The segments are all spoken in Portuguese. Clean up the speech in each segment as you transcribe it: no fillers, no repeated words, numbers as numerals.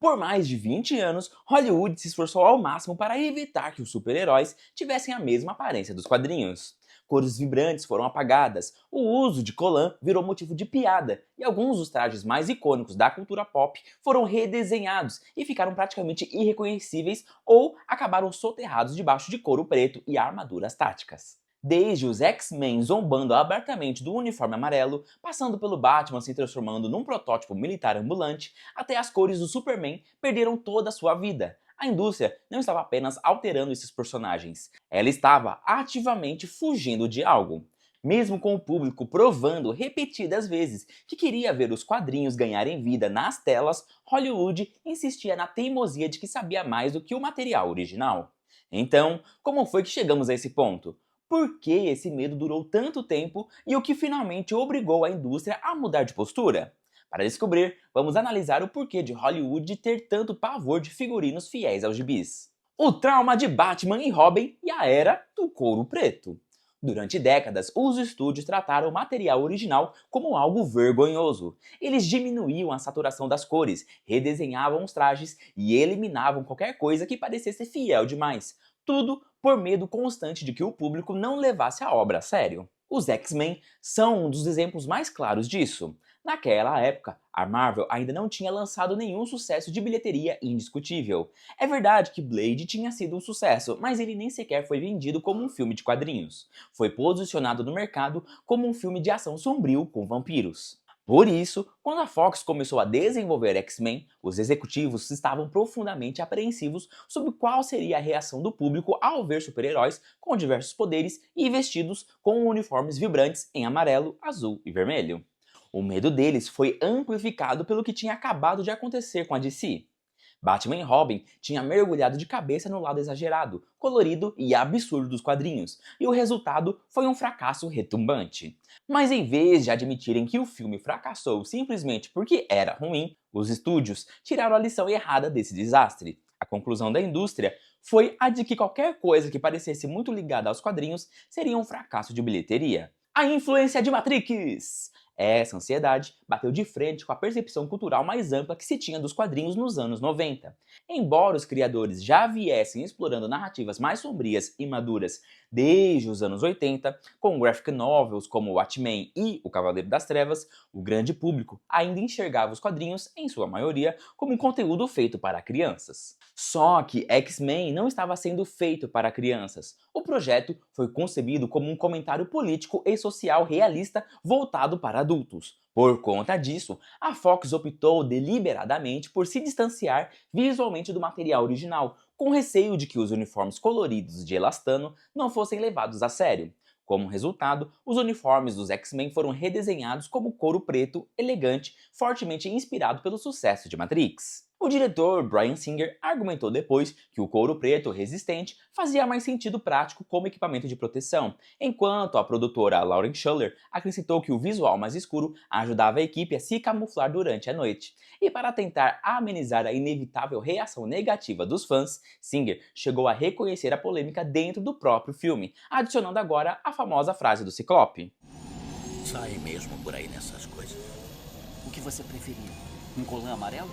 Por mais de 20 anos, Hollywood se esforçou ao máximo para evitar que os super-heróis tivessem a mesma aparência dos quadrinhos. Cores vibrantes foram apagadas, o uso de colã virou motivo de piada, e alguns dos trajes mais icônicos da cultura pop foram redesenhados e ficaram praticamente irreconhecíveis ou acabaram soterrados debaixo de couro preto e armaduras táticas. Desde os X-Men zombando abertamente do uniforme amarelo, passando pelo Batman se transformando num protótipo militar ambulante, até as cores do Superman perderam toda a sua vida. A indústria não estava apenas alterando esses personagens, ela estava ativamente fugindo de algo. Mesmo com o público provando repetidas vezes que queria ver os quadrinhos ganharem vida nas telas, Hollywood insistia na teimosia de que sabia mais do que o material original. Então, como foi que chegamos a esse ponto? Por que esse medo durou tanto tempo e o que finalmente obrigou a indústria a mudar de postura? Para descobrir, vamos analisar o porquê de Hollywood ter tanto pavor de figurinos fiéis aos gibis. O trauma de Batman e Robin e a era do couro preto. Durante décadas, os estúdios trataram o material original como algo vergonhoso. Eles diminuíam a saturação das cores, redesenhavam os trajes e eliminavam qualquer coisa que parecesse fiel demais. Tudo por medo constante de que o público não levasse a obra a sério. Os X-Men são um dos exemplos mais claros disso. Naquela época, a Marvel ainda não tinha lançado nenhum sucesso de bilheteria indiscutível. É verdade que Blade tinha sido um sucesso, mas ele nem sequer foi vendido como um filme de quadrinhos. Foi posicionado no mercado como um filme de ação sombrio com vampiros. Por isso, quando a Fox começou a desenvolver X-Men, os executivos estavam profundamente apreensivos sobre qual seria a reação do público ao ver super-heróis com diversos poderes e vestidos com uniformes vibrantes em amarelo, azul e vermelho. O medo deles foi amplificado pelo que tinha acabado de acontecer com a DC. Batman e Robin tinha mergulhado de cabeça no lado exagerado, colorido e absurdo dos quadrinhos, e o resultado foi um fracasso retumbante. Mas em vez de admitirem que o filme fracassou simplesmente porque era ruim, os estúdios tiraram a lição errada desse desastre. A conclusão da indústria foi a de que qualquer coisa que parecesse muito ligada aos quadrinhos seria um fracasso de bilheteria. A influência de Matrix! Essa ansiedade bateu de frente com a percepção cultural mais ampla que se tinha dos quadrinhos nos anos 90. Embora os criadores já viessem explorando narrativas mais sombrias e maduras desde os anos 80, com graphic novels como Watchmen e O Cavaleiro das Trevas, o grande público ainda enxergava os quadrinhos, em sua maioria, como um conteúdo feito para crianças. Só que X-Men não estava sendo feito para crianças. O projeto foi concebido como um comentário político e social realista voltado para adultos. Por conta disso, a Fox optou deliberadamente por se distanciar visualmente do material original, com receio de que os uniformes coloridos de elastano não fossem levados a sério. Como resultado, os uniformes dos X-Men foram redesenhados como couro preto, elegante, fortemente inspirado pelo sucesso de Matrix. O diretor Bryan Singer argumentou depois que o couro preto resistente fazia mais sentido prático como equipamento de proteção, enquanto a produtora Lauren Schuller acrescentou que o visual mais escuro ajudava a equipe a se camuflar durante a noite. E para tentar amenizar a inevitável reação negativa dos fãs, Singer chegou a reconhecer a polêmica dentro do próprio filme, adicionando agora a famosa frase do Ciclope. Sai mesmo por aí nessas coisas. O que você preferia? Um colã amarelo?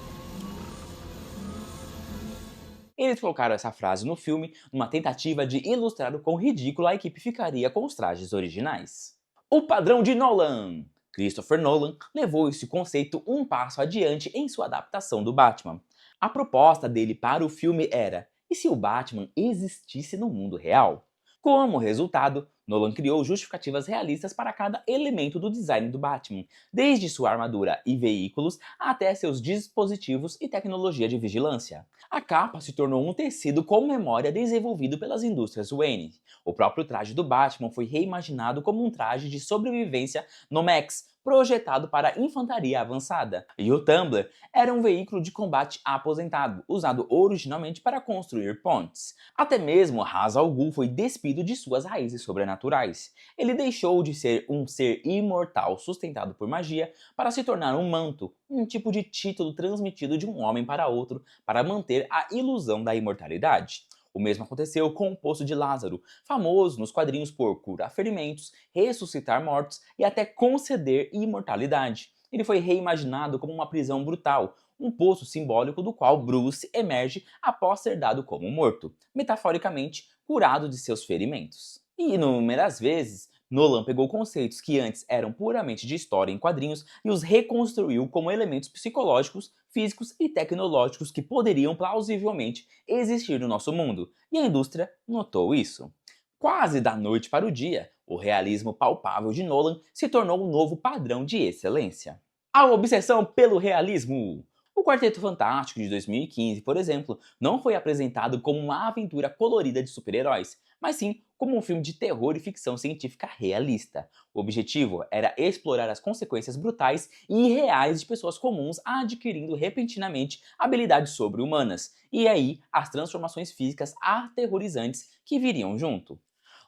Eles colocaram essa frase no filme numa tentativa de ilustrar o quão ridícula a equipe ficaria com os trajes originais. O padrão de Nolan! Christopher Nolan levou esse conceito um passo adiante em sua adaptação do Batman. A proposta dele para o filme era: e se o Batman existisse no mundo real? Como resultado, Nolan criou justificativas realistas para cada elemento do design do Batman, desde sua armadura e veículos até seus dispositivos e tecnologia de vigilância. A capa se tornou um tecido com memória desenvolvido pelas indústrias Wayne. O próprio traje do Batman foi reimaginado como um traje de sobrevivência Nomex, projetado para infantaria avançada. E o Tumbler era um veículo de combate aposentado, usado originalmente para construir pontes. Até mesmo Ra's al Ghul foi despido de suas raízes sobrenaturais. Ele deixou de ser um ser imortal sustentado por magia para se tornar um manto, um tipo de título transmitido de um homem para outro para manter a ilusão da imortalidade. O mesmo aconteceu com o Poço de Lázaro, famoso nos quadrinhos por curar ferimentos, ressuscitar mortos e até conceder imortalidade. Ele foi reimaginado como uma prisão brutal, um poço simbólico do qual Bruce emerge após ser dado como morto, metaforicamente curado de seus ferimentos. E inúmeras vezes, Nolan pegou conceitos que antes eram puramente de história em quadrinhos e os reconstruiu como elementos psicológicos, físicos e tecnológicos que poderiam plausivelmente existir no nosso mundo, e a indústria notou isso. Quase da noite para o dia, o realismo palpável de Nolan se tornou um novo padrão de excelência. A obsessão pelo realismo! O Quarteto Fantástico de 2015, por exemplo, não foi apresentado como uma aventura colorida de super-heróis, mas sim como um filme de terror e ficção científica realista. O objetivo era explorar as consequências brutais e irreais de pessoas comuns adquirindo repentinamente habilidades sobre-humanas, e aí as transformações físicas aterrorizantes que viriam junto.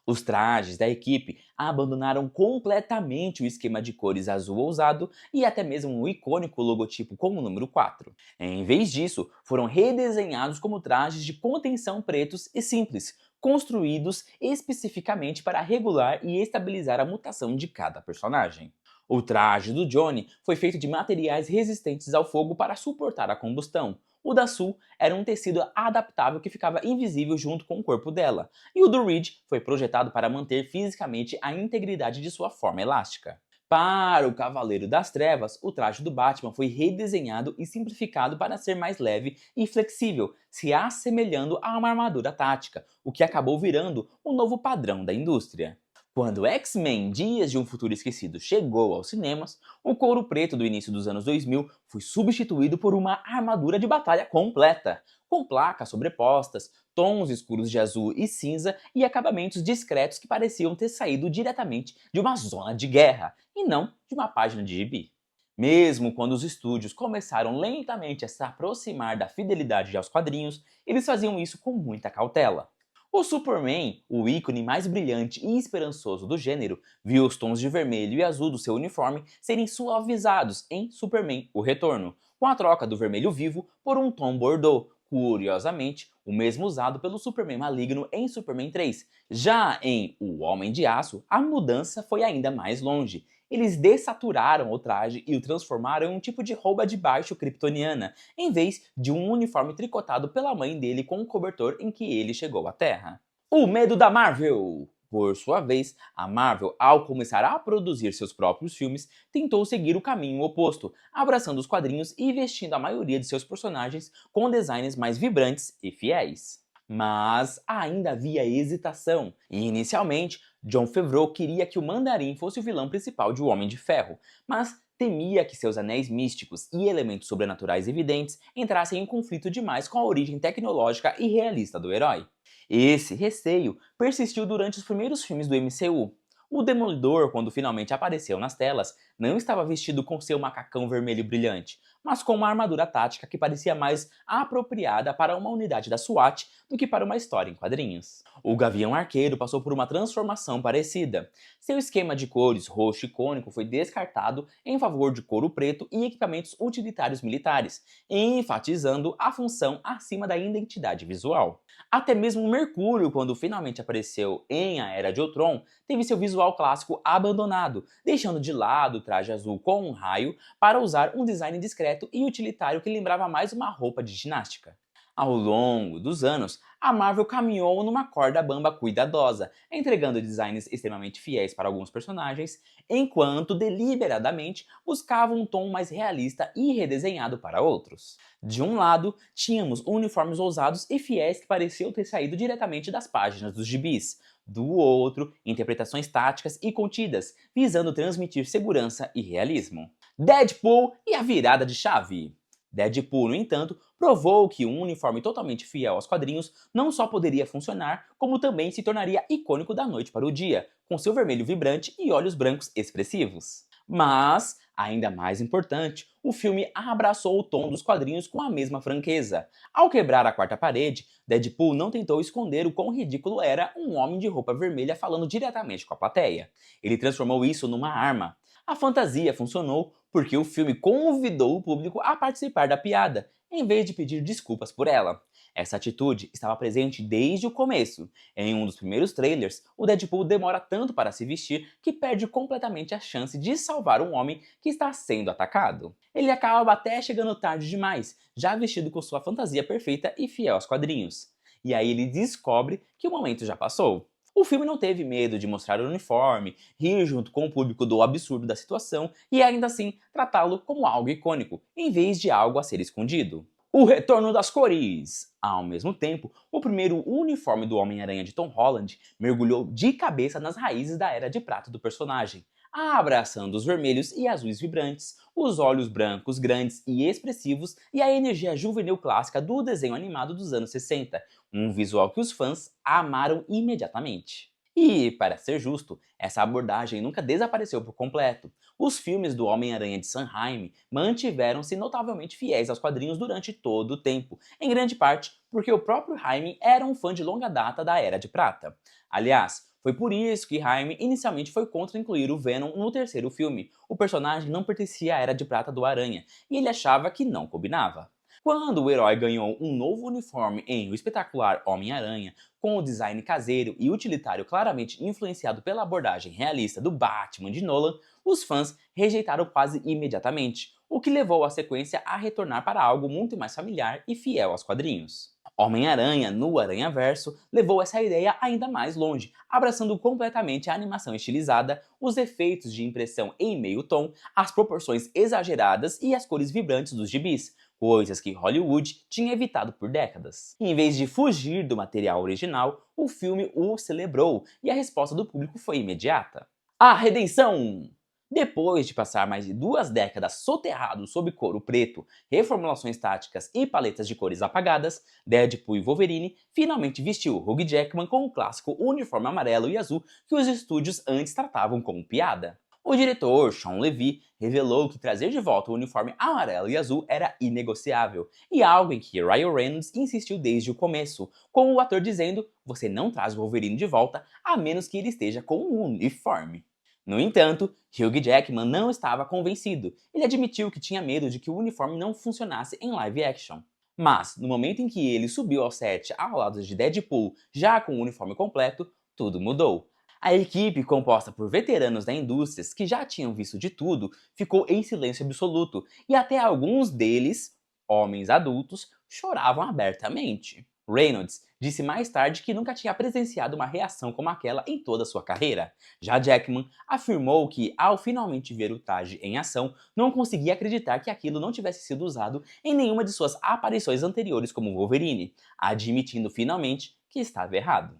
Os trajes da equipe abandonaram completamente o esquema de cores azul ousado e até mesmo o icônico logotipo com o número 4. Em vez disso, foram redesenhados como trajes de contenção pretos e simples, construídos especificamente para regular e estabilizar a mutação de cada personagem. O traje do Johnny foi feito de materiais resistentes ao fogo para suportar a combustão. O da Sue era um tecido adaptável que ficava invisível junto com o corpo dela, e o do Reed foi projetado para manter fisicamente a integridade de sua forma elástica. Para o Cavaleiro das Trevas, o traje do Batman foi redesenhado e simplificado para ser mais leve e flexível, se assemelhando a uma armadura tática, o que acabou virando um novo padrão da indústria. Quando X-Men Dias de um Futuro Esquecido chegou aos cinemas, o couro preto do início dos anos 2000 foi substituído por uma armadura de batalha completa, com placas sobrepostas, tons escuros de azul e cinza e acabamentos discretos que pareciam ter saído diretamente de uma zona de guerra, e não de uma página de gibi. Mesmo quando os estúdios começaram lentamente a se aproximar da fidelidade aos quadrinhos, eles faziam isso com muita cautela. O Superman, o ícone mais brilhante e esperançoso do gênero, viu os tons de vermelho e azul do seu uniforme serem suavizados em Superman: O Retorno, com a troca do vermelho vivo por um tom bordô, curiosamente, o mesmo usado pelo Superman maligno em Superman 3. Já em O Homem de Aço, a mudança foi ainda mais longe. Eles dessaturaram o traje e o transformaram em um tipo de roupa de baixo kryptoniana, em vez de um uniforme tricotado pela mãe dele com o cobertor em que ele chegou à Terra. O medo da Marvel! Por sua vez, a Marvel, ao começar a produzir seus próprios filmes, tentou seguir o caminho oposto, abraçando os quadrinhos e vestindo a maioria de seus personagens com designs mais vibrantes e fiéis. Mas ainda havia hesitação, e inicialmente, Jon Favreau queria que o Mandarim fosse o vilão principal de O Homem de Ferro, mas temia que seus anéis místicos e elementos sobrenaturais evidentes entrassem em conflito demais com a origem tecnológica e realista do herói. Esse receio persistiu durante os primeiros filmes do MCU. O Demolidor, quando finalmente apareceu nas telas, não estava vestido com seu macacão vermelho brilhante, mas com uma armadura tática que parecia mais apropriada para uma unidade da SWAT do que para uma história em quadrinhos. O Gavião Arqueiro passou por uma transformação parecida. Seu esquema de cores roxo icônico foi descartado em favor de couro preto e equipamentos utilitários militares, enfatizando a função acima da identidade visual. Até mesmo Mercúrio, quando finalmente apareceu em A Era de Ultron, teve seu visual clássico abandonado, deixando de lado o traje azul com um raio para usar um design discreto e utilitário que lembrava mais uma roupa de ginástica. Ao longo dos anos, a Marvel caminhou numa corda bamba cuidadosa, entregando designs extremamente fiéis para alguns personagens, enquanto deliberadamente buscava um tom mais realista e redesenhado para outros. De um lado, tínhamos uniformes ousados e fiéis que pareciam ter saído diretamente das páginas dos gibis. Do outro, interpretações táticas e contidas, visando transmitir segurança e realismo. Deadpool e a virada de chave. Deadpool, no entanto, provou que um uniforme totalmente fiel aos quadrinhos não só poderia funcionar, como também se tornaria icônico da noite para o dia, com seu vermelho vibrante e olhos brancos expressivos. Mas, ainda mais importante, o filme abraçou o tom dos quadrinhos com a mesma franqueza. Ao quebrar a quarta parede, Deadpool não tentou esconder o quão ridículo era um homem de roupa vermelha falando diretamente com a plateia. Ele transformou isso numa arma. A fantasia funcionou porque o filme convidou o público a participar da piada, em vez de pedir desculpas por ela. Essa atitude estava presente desde o começo. Em um dos primeiros trailers, o Deadpool demora tanto para se vestir que perde completamente a chance de salvar um homem que está sendo atacado. Ele acaba até chegando tarde demais, já vestido com sua fantasia perfeita e fiel aos quadrinhos. E aí ele descobre que o momento já passou. O filme não teve medo de mostrar o uniforme, rir junto com o público do absurdo da situação e ainda assim tratá-lo como algo icônico, em vez de algo a ser escondido. O retorno das cores! Ao mesmo tempo, o primeiro uniforme do Homem-Aranha de Tom Holland mergulhou de cabeça nas raízes da Era de Prata do personagem, abraçando os vermelhos e azuis vibrantes, os olhos brancos grandes e expressivos e a energia juvenil clássica do desenho animado dos anos 60, um visual que os fãs amaram imediatamente. E, para ser justo, essa abordagem nunca desapareceu por completo. Os filmes do Homem-Aranha de Sam Raimi mantiveram-se notavelmente fiéis aos quadrinhos durante todo o tempo, em grande parte porque o próprio Raimi era um fã de longa data da Era de Prata. Aliás, foi por isso que Raimi inicialmente foi contra incluir o Venom no terceiro filme. O personagem não pertencia à Era de Prata do Aranha, e ele achava que não combinava. Quando o herói ganhou um novo uniforme em O Espetacular Homem-Aranha, com o design caseiro e utilitário claramente influenciado pela abordagem realista do Batman de Nolan, os fãs rejeitaram quase imediatamente, o que levou a sequência a retornar para algo muito mais familiar e fiel aos quadrinhos. Homem-Aranha, no Aranhaverso, levou essa ideia ainda mais longe, abraçando completamente a animação estilizada, os efeitos de impressão em meio tom, as proporções exageradas e as cores vibrantes dos gibis, coisas que Hollywood tinha evitado por décadas. Em vez de fugir do material original, o filme o celebrou e a resposta do público foi imediata. A redenção! Depois de passar mais de 2 décadas soterrado sob couro preto, reformulações táticas e paletas de cores apagadas, Deadpool e Wolverine finalmente vestiu Hugh Jackman com o clássico uniforme amarelo e azul que os estúdios antes tratavam como piada. O diretor, Shawn Levy, revelou que trazer de volta o uniforme amarelo e azul era inegociável, e algo em que Ryan Reynolds insistiu desde o começo, com o ator dizendo: "Você não traz o Wolverine de volta a menos que ele esteja com um uniforme." No entanto, Hugh Jackman não estava convencido. Ele admitiu que tinha medo de que o uniforme não funcionasse em live action. Mas, no momento em que ele subiu ao set ao lado de Deadpool, já com o uniforme completo, tudo mudou. A equipe, composta por veteranos da indústria que já tinham visto de tudo, ficou em silêncio absoluto, e até alguns deles, homens adultos, choravam abertamente. Reynolds disse mais tarde que nunca tinha presenciado uma reação como aquela em toda a sua carreira. Já Jackman afirmou que, ao finalmente ver o Taj em ação, não conseguia acreditar que aquilo não tivesse sido usado em nenhuma de suas aparições anteriores como Wolverine, admitindo finalmente que estava errado.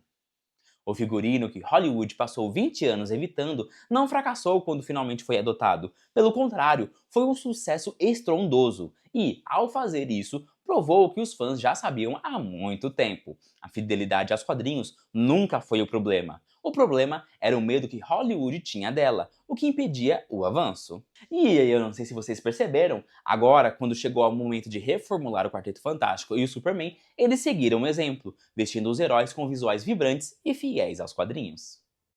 O figurino que Hollywood passou 20 anos evitando não fracassou quando finalmente foi adotado. Pelo contrário, foi um sucesso estrondoso e, ao fazer isso, provou que os fãs já sabiam há muito tempo. A fidelidade aos quadrinhos nunca foi o problema. O problema era o medo que Hollywood tinha dela, o que impedia o avanço. E eu não sei se vocês perceberam, agora, quando chegou ao momento de reformular o Quarteto Fantástico e o Superman, eles seguiram o exemplo, vestindo os heróis com visuais vibrantes e fiéis aos quadrinhos.